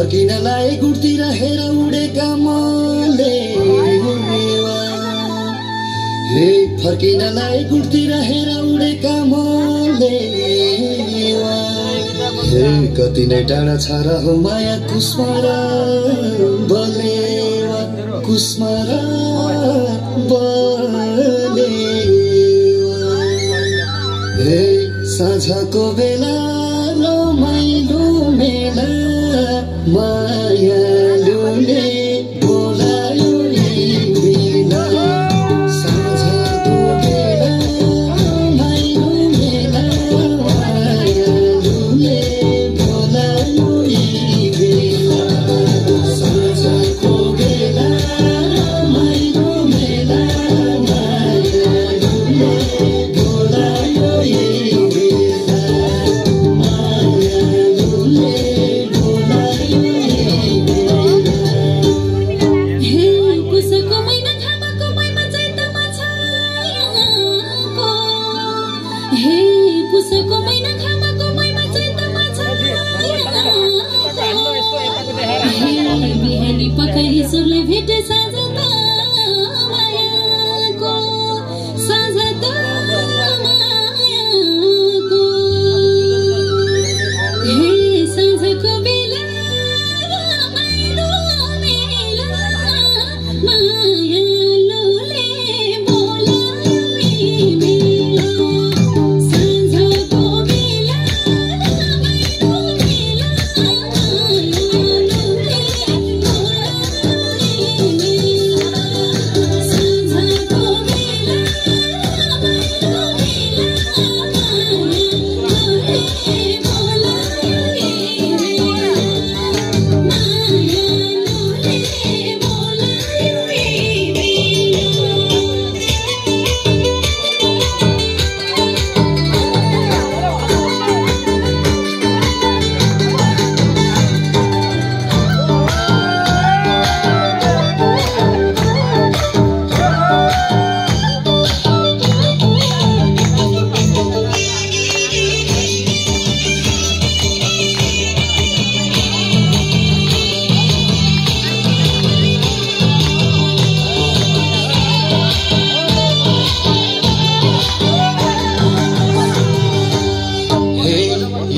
फर्किनलाई गुडतिर हेर उडेका मले हे फर्किनलाई गुडतिर हेर उडेका मले हे कति नै टाढा छ र हो माया कुस्मरा बलेवा कुस्मरा बलेवा हे साँझको बेला रमाइलो मेला मायालुले बोलायो बेला साँझको बेला रमाइलो मेला मायालुले बोलायो बेला साँझको बेला रमाइलो मेला मायालुले बोलायो सबले भेटे साँझ त मायाको साँझ त मायाको हे साँझको बेला रमाइलो मेला मायालुले बोलायो बेला साँझको बेला रमाइलो मेला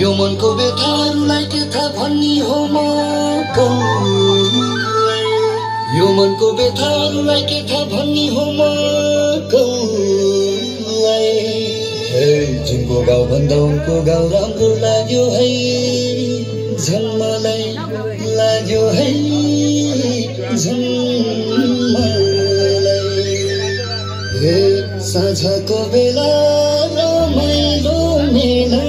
यो मनको बेथाहरूलाई के थाहा भन्ने हो म कौलाई यो मनको बेथाहरूलाई के थाहा भन्ने हो म कौलाई हे जुनको गाउँ भन्दा उनको गाउँ राम्रो लाग्यो है झन् मलाई लाग्यो है झन् मलाई हे साँझको बेला रमाइलो मेला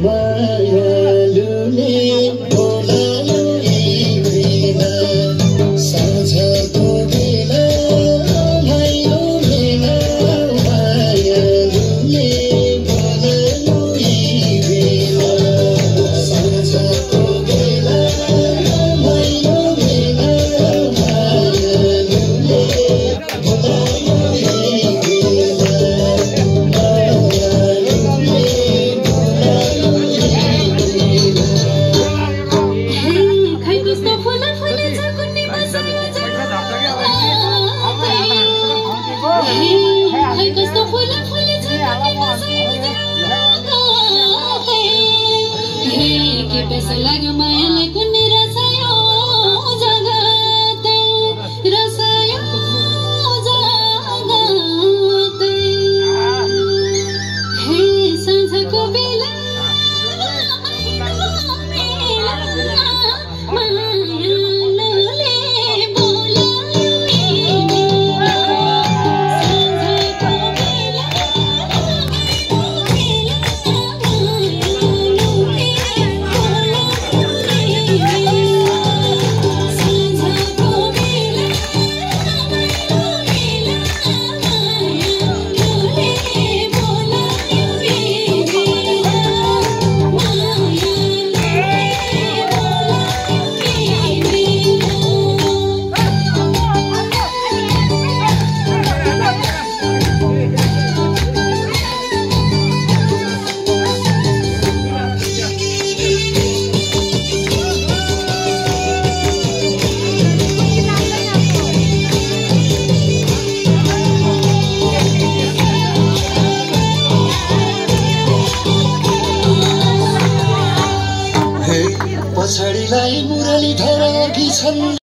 मायालुले बोलायो बेला साँझको बेला रमाइलो मेला मायालुले बोलायो बेला साँझको बेला रमाइलो मेला मायालुले बोलायो पैसा लाग्यो मायालाई